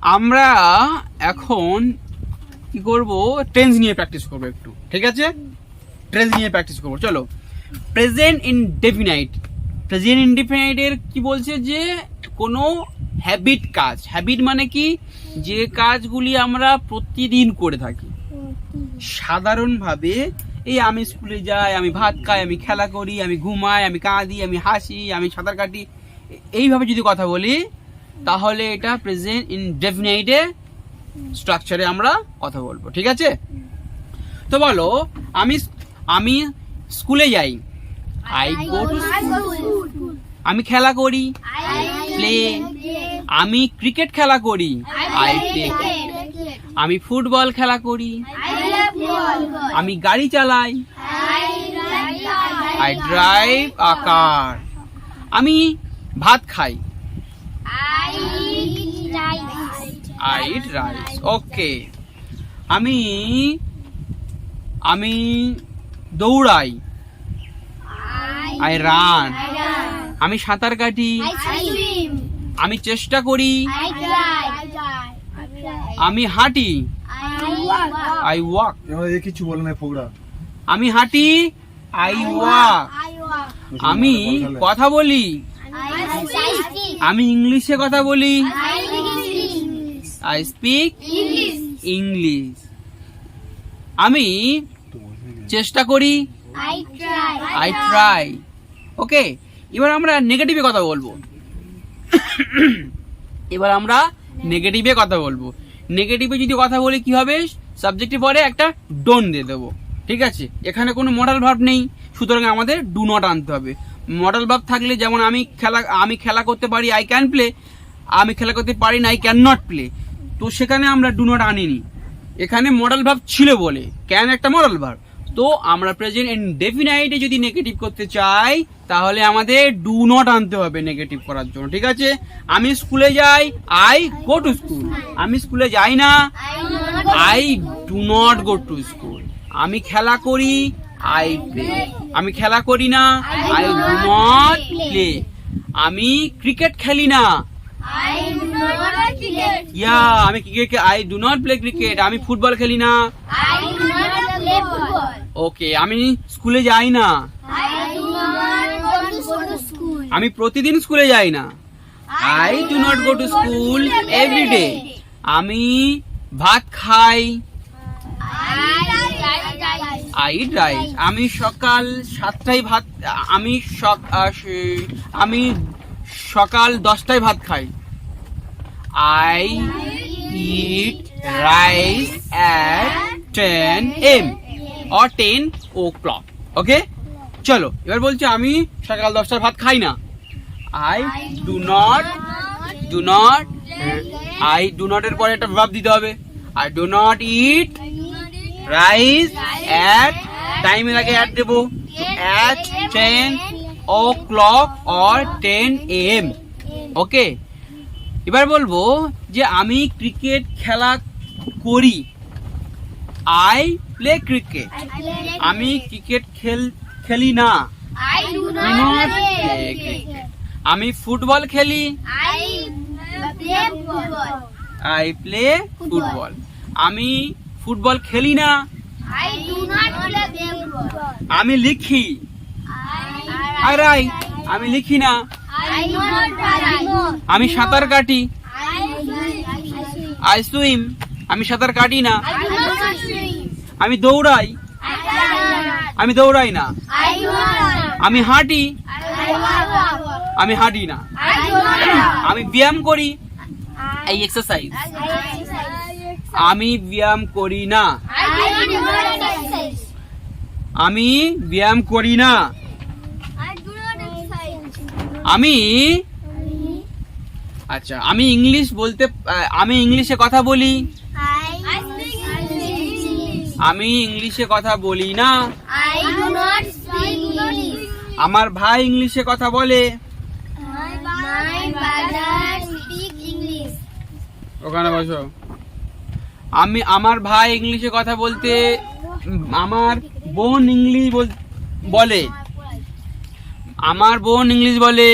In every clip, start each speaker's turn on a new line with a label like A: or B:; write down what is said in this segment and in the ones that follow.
A: আমরা এখন কি করব, টেন্স নিয়ে প্র্যাকটিস করব একটু, ঠিক আছে? টেন্স নিয়ে প্র্যাকটিস করব। চলো, প্রেজেন্ট ইনডেফিনাইট। প্রেজেন্ট ইনডেফিনাইটের কি বলছে, যে কোনো হ্যাবিট কাজ। হ্যাবিট মানে কি, যে কাজগুলি আমরা প্রতিদিন করে থাকি সাধারণভাবে। এই আমি স্কুলে যাই, আমি ভাত খাই, আমি খেলা করি, আমি ঘুমাই, আমি কাঁদি, আমি হাসি, আমি সাঁতার কাটি, এইভাবে যদি কথা বলি তাহলে এটা প্রেজেন্ট ইনডেফিনাইটে স্ট্রাকচারে আমরা কথা বলবো, ঠিক আছে? তো বলো, আমি স্কুলে যাই, আই গো টু স্কুল। আমি খেলা করি, প্লে। আমি ক্রিকেট খেলা করি, আই প্লে। আমি ফুটবল খেলা করি, আমি গাড়ি চালাই, আই ড্রাইভ আ কার। আমি ভাত খাই, I eat rice. ওকে। আমি দৌড়াই, I run. আমি সাঁতার কাটি, আমি চেষ্টা করি, আমি হাঁটি, I walk.
B: কিছু বলে না ফোকরা।
A: আমি হাঁটি, I walk. আমি কথা বলি, আমি ইংলিশে কথা বলি, I speak English. আমি চেষ্টা করি, I try. ওকে, এবার আমরা নেগেটিভে কথা বলবো। নেগেটিভে যদি কথা বলি কি হবে, সাবজেক্টের পরে একটা ডোন্ট দিয়ে দেবো, ঠিক আছে? এখানে কোনো মডাল ভার্ব নেই, সুতরাং আমাদের ডু নট আনতে হবে। মডাল ভার্ব থাকলে, যেমন আমি খেলা করতে পারি, আই ক্যান প্লে। আমি খেলা করতে পারি না, আই ক্যান নট প্লে। তো সেখানে আমরা ডু নট আনিনি, এখানে মডাল ভার্ব ছিল বলে, ক্যান একটা মডাল ভার্ব। তো আমরা প্রেজেন্ট ইনডেফিনাইটে যদি নেগেটিভ করতে চাই তাহলে আমাদের ডু নট আনতে হবে নেগেটিভ করার জন্য, ঠিক আছে? আমি স্কুলে যাই, আই গো টু স্কুল। আমি স্কুলে যাই না, I do not go to school. আমি খেলা করি, আই প্লে। আমি খেলা করি না, আই ডু নট প্লে। আমি ক্রিকেট খেলি না, আমি cricket, I do not play cricket. আমি ফুটবল খেলি না, ওকে। আমি স্কুলে যাই না, আমি প্রতিদিন স্কুলে যাই না, I do not go to school every day. আমি ভাত খাই, আই ইট রাইস। আমি সকাল 7টায় ভাত, আমি সকাল 10টায় ভাত খাই, I eat rice at 10 AM or 10 o'clock. ওকে, চলো এবার বলছি আমি সকাল 10টায় ভাত খাই না, I do not. I do not এর পরে একটা ভার্ব দিতে হবে, I do not eat rice at, টাইমের আগে অ্যাট দেবো, at 10 o'clock or 10 AM. ওকে, এবার বলবো যে আমি ক্রিকেট খেলা করি, আই প্লে ক্রিকেট। আমি ক্রিকেট খেলি না, I do not play cricket. আমি ফুটবল খেলি, আই প্লে ফুটবল। আমি ফুটবল খেলি না, I do not play football. আমি লিখি, আই রাইট। আমি লিখি না, আই নট রাইট। আমি সাঁতার কাটি, আই সুইম। আমি সাঁতার কাটি না, আমি দৌড়াই, আমি দৌড়াই না। আমি হাঁটি, আমি হাঁটি না। আমি ব্যায়াম করি, এই এক্সারসাইজ। আমি ব্যায়াম করি না, আমি ব্যায়াম করি না। আমি আচ্ছা, আমি ইংলিশে কথা বলি, আমি ইংলিশে কথা বলি না। আমার ভাই ইংলিশে কথা বলে, ওখানে বসো। আমার ভাই ইংলিশে কথা বলতে, আমার বোন ইংলিশ বলে, আমার বোন ইংলিশ বলে।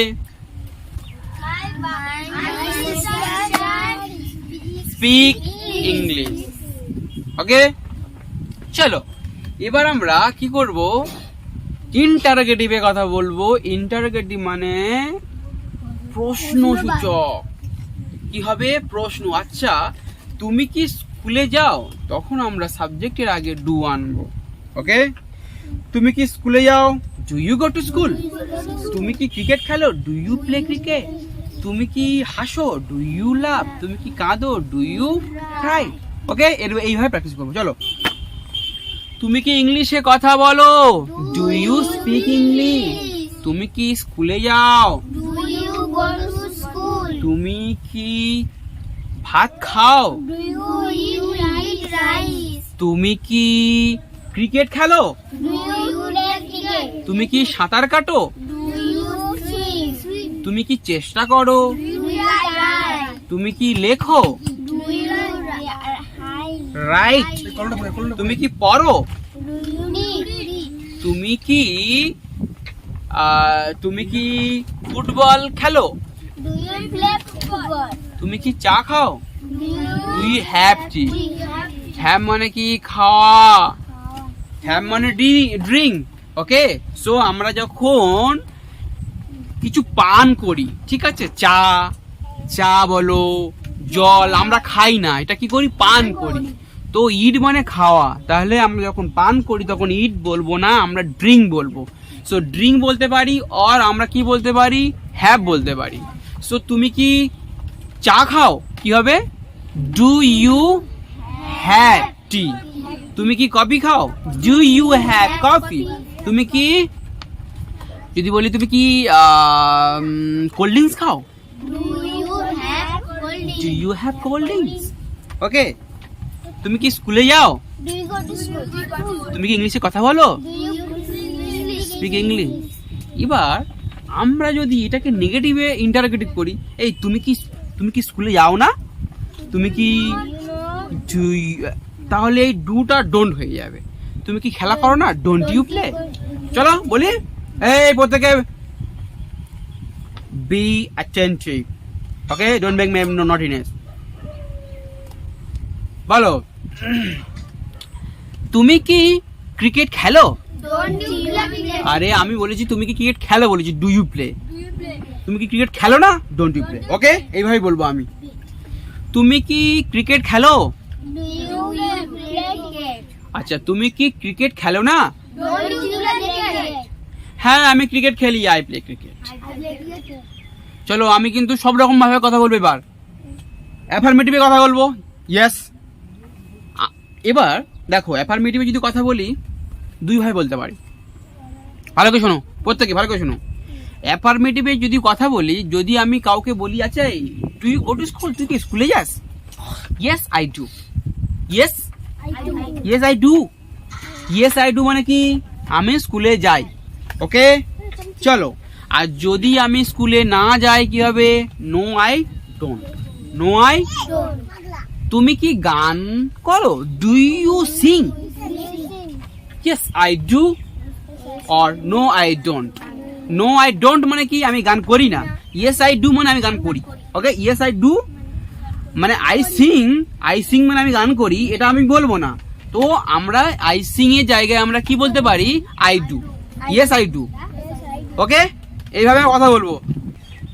A: Speak English. ওকে, চলো এবার আমরা কি করব, ইন্টারোগেটিভে কথা বলবো। ইন্টারোগেটিভ মানে প্রশ্নসূচক। কি হবে? প্রশ্ন। আচ্ছা, তুমি কি স্কুলে যাও? তখন আমরা সাবজেক্টের আগে ডু আনবো। ওকে, তুমি কি স্কুলে যাও? Do you go to school? তুমি কি ক্রিকেট খেলো? Do you play cricket? তুমি কি হাসো? Do you love? তুমি কি কাঁদো? Do you Cry? ওকে, এইভাবে প্র্যাকটিস করবো। চলো, তুমি কি ইংলিশে কথা বলো? Do you speak English? তুমি কি স্কুলে যাও?
B: Do you go to school?
A: তুমি কি ভাত খাও?
B: Do you eat rice?
A: তুমি কি ক্রিকেট খেলো?
B: Do you play cricket?
A: তুমি কি সাঁতার কাটো?
B: Do you swim?
A: তুমি কি চেষ্টা করো?
B: Do you try?
A: তুমি কি লেখো?
B: Do you hide?
A: রাইট। তুমি কি পড়ো?
B: Do you read?
A: তুমি কি ফুটবল খেলো?
B: Do you play football?
A: তুমি কি চা খাও?
B: Do
A: you have tea? Have মানে কি? খাওয়া। হ্যাভ মানে ড্রিঙ্ক। ওকে, সো আমরা যখন কিছু পান করি, ঠিক আছে, চা বলো, জল, আমরা খাই না, এটা কি করি? পান করি। তো ইট মানে খাওয়া, তাহলে আমরা যখন পান করি তখন ইট বলবো না, আমরা ড্রিঙ্ক বলবো। সো ড্রিঙ্ক বলতে পারি, আর আমরা কি বলতে পারি? হ্যাভ বলতে পারি। সো তুমি কি চা খাও? কি হবে? Do you have tea? তুমি কি কফি খাও? Do you have coffee? তুমি কি, যদি বলি তুমি কি কোল্ড ড্রিঙ্কস খাও?
B: Do you have cold
A: do you have cold drinks? Okay, তুমি কি স্কুলে যাও?
B: Do you go to school?
A: তুমি কি ইংলিশে কথা বলো?
B: Do you
A: speak English. এবার আমরা যদি এটাকে নেগেটিভে ইন্টারোগেটিভ করি, এই তুমি কি স্কুলে যাও না? তুমি কি তাহলে এই ডুটা ডোন্ট হয়ে যাবে। তুমি কি খেলা করো না? Don't you play? চলো বলি, এই প্রত্যেকে be attentive. Okay, don't make me naughtiness. বলো, তুমি কি ক্রিকেট খেলো?
B: Don't you play cricket?
A: আরে আমি বলেছি তুমি কি ক্রিকেট খেলো, বলেছি ডু ইউ প্লে। তুমি কি ক্রিকেট খেলো না? Don't you play. ওকে, এইভাবেই বলবো আমি। তুমি কি ক্রিকেট খেলো?
B: Do you play cricket?
A: আচ্ছা, তুমি কি ক্রিকেট খেলো না?
B: Don't you play cricket?
A: হ্যাঁ, আমি ক্রিকেট খেলি, I play cricket.
B: I play cricket.
A: চলো, আমি কিন্তু সব রকম ভাবে কথা বলবো। এবার অ্যাফার্মেটিভে কথা বলবো। ইয়েস। এবার দেখো, অ্যাফার্মেটিভে যদি কথা বলি দুই ভাবে বলতে পারি। ভালো করে শোনো, প্রত্যেকে ভালো করে শোনো। অ্যাফার্মেটিভে যদি কথা বলি, যদি আমি কাউকে বলি, আচ্ছা do you go to school? তুই কি স্কুলে যাস? Yes I do. Yes
B: I do.
A: Yes I do. Yes I do মানে কি? আমি স্কুলে যাই। ওকে, চলো। আর যদি আমি স্কুলে না যাই কি হবে? No I don't. No I.
B: Don't.
A: তুমি কি গান করো? Do you sing? Yes I do, or no I don't. No I don't মানে কি? আমি গান করি না। ইয়েস আই ডু মানে আমি গান করি। ওকে, ইয়েস আই ডু মানে আই সিং মানে আমি গান করি, এটা আমি বলবো না। তো আমরা আই সিং এর জায়গায় আমরা কি বলতে পারি? I do. Yes I do. Okay, এইভাবে কথা বলবো।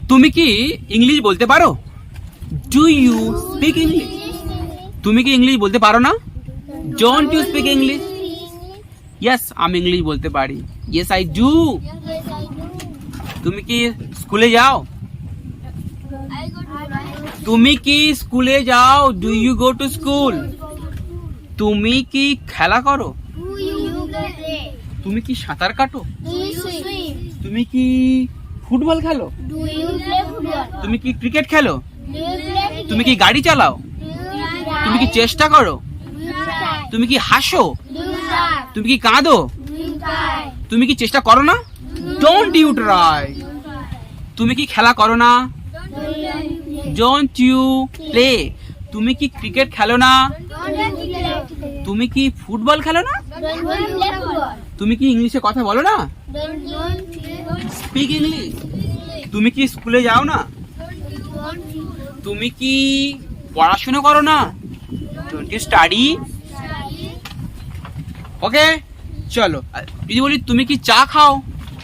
A: তুমি কি ইংলিশ বলতে পারো? Do you speak English? তুমি কি ইংলিশ বলতে পারো না? Don't you speak English? Yes, আমি ইংলিশ বলতে পারি। Yes I do.
B: Yes, I do.
A: তুমি কি স্কুলে যাও?
B: I go to
A: তুমি কি স্কুলে যাও? Do you go to school? তুমি কি খেলা করো?
B: Do you play?
A: তুমি কি সাঁতার কাটো?
B: Do you swim?
A: তুমি কি ফুটবল খেলো?
B: Do you play football?
A: তুমি কি ক্রিকেট খেলো?
B: Do you play cricket?
A: তুমি কি গাড়ি চালাও?
B: Do you
A: তুমি কি
B: try?
A: চেষ্টা করো?
B: Do you try?
A: তুমি কি হাসো?
B: Do you laugh?
A: তুমি কি কাঁদো?
B: Do you cry?
A: তুমি কি চেষ্টা করো না? Don't you try. তুমি কি খেলা করো না? Don't you play. তুমি কি ক্রিকেট খেলো না? তুমি কি ফুটবল খেলো না? তুমি কি ইংলিশে কথা বলো না? Speak English. তুমি কি স্কুলে যাও না? তুমি কি পড়াশোনা করো না? Don't you study? ওকে, চলো যদি বলি তুমি কি চা খাও?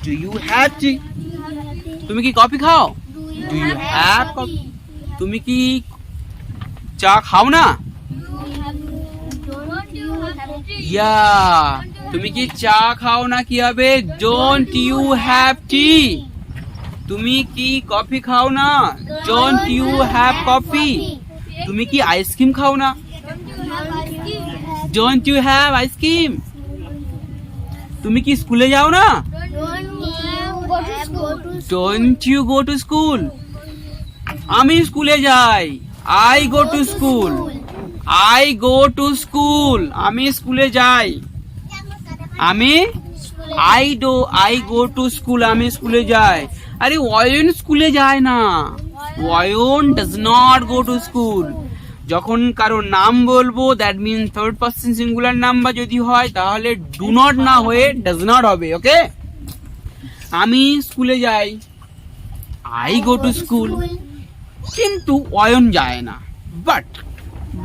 A: Do you have tea? তুমি কি কফি খাও? Do you have coffee? তুমি কি চা খাও না? ইয়া, তুমি কি চা খাও না? কি হবে? Don't you have tea? তুমি কি কফি খাও না? Don't you have coffee? তুমি কি আইসক্রিম খাও না? Don't you have ice cream? তুমি কি স্কুলে যাও না? Don't you go to school? আমি স্কুলে যাই, I go to school. I go to school, আমি স্কুলে যাই। আমি আই গো টু স্কুল, আমি স্কুলে যাই। আরে অয়ন স্কুলে যায় না, Ayan does not go to school. যখন কারোর নাম বলবো that mean third person singular number যদি হয় তাহলে ডু নট না হয়ে ডাজ নট হবে। ওকে, আমি স্কুলে যাই, আই গো টু স্কুল, কিন্তু অয়ন যায় না।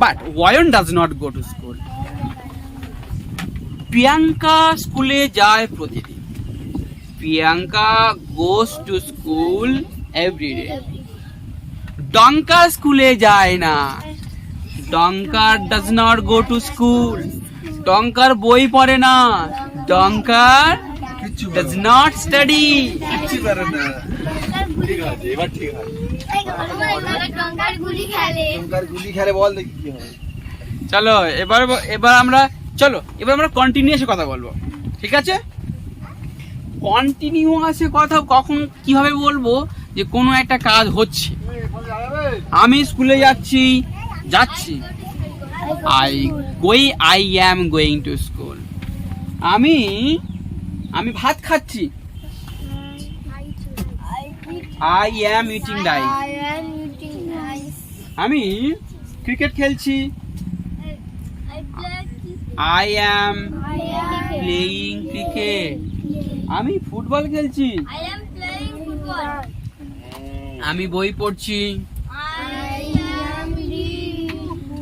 A: But Ayan does not go to school. Priyanka স্কুলে যায় প্রতিদিন। Priyanka goes to school everyday. Donka স্কুলে যায় না। Donka does not go to school. ডঙ্কার বই পড়ে না। ডঙ্কার ডাজ নট স্টাডি। চলো এবার আমরা কন্টিনিউয়াসে কথা বলবো, ঠিক আছে? কন্টিনিউয়াসে কথা কখন কিভাবে বলবো? যে কোনো একটা কাজ হচ্ছে, আমি স্কুলে যাচ্ছি। I am going to school. আমি ভাত খাচ্ছি। I am eating rice. আমি ক্রিকেট খেলছি। I am playing cricket. আমি ফুটবল খেলছি। আমি বই পড়ছি।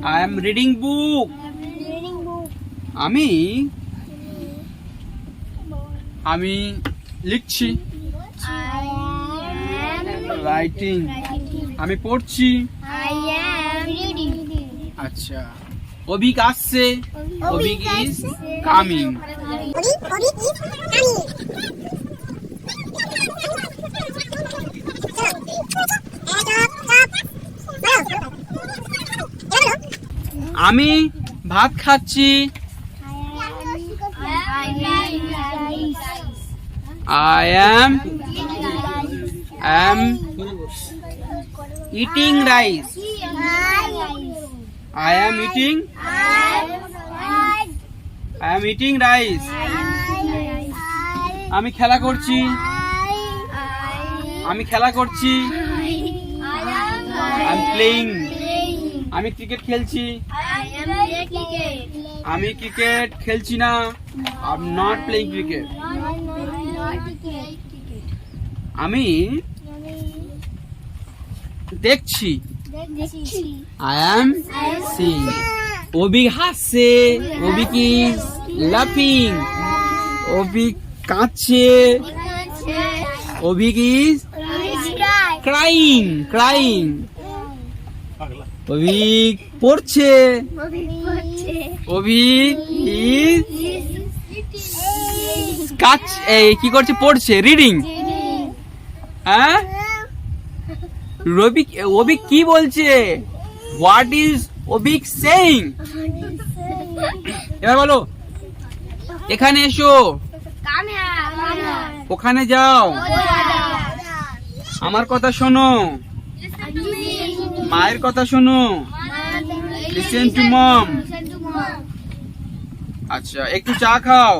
A: I am reading book. আমি লিখছি। রাইটিং। আমি পড়ছি। আচ্ছা, অভিক আসছে। Abhik is coming. আমি ভাত খাচ্ছি। I am eating rice. I am eating rice. আমি খেলা করছি। I'm playing. আমি ক্রিকেট খেলছি। আমি ক্রিকেট খেলছি না। I'm not playing cricket. আমি দেখছি। I am seeing. অভিক হাসছে। Abhik is laughing. অভিক কাঁদছে। Abhik is crying. অভিক পড়ছে। অভিক is কি করছে? পড়ছে, রিডিং। হ্যাঁ, অভিক কি বলছে? What is Abhik saying? এবার বলো, এখানে এসো, ওখানে যাও, আমার কথা শোনো, মায়ের কথা শোনো, লিসেন টু মম। আচ্ছা, একটু চা খাও,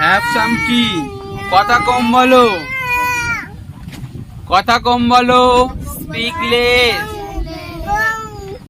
A: হ্যাভ সাম টি। কথা কম বলো, স্পিক লেস।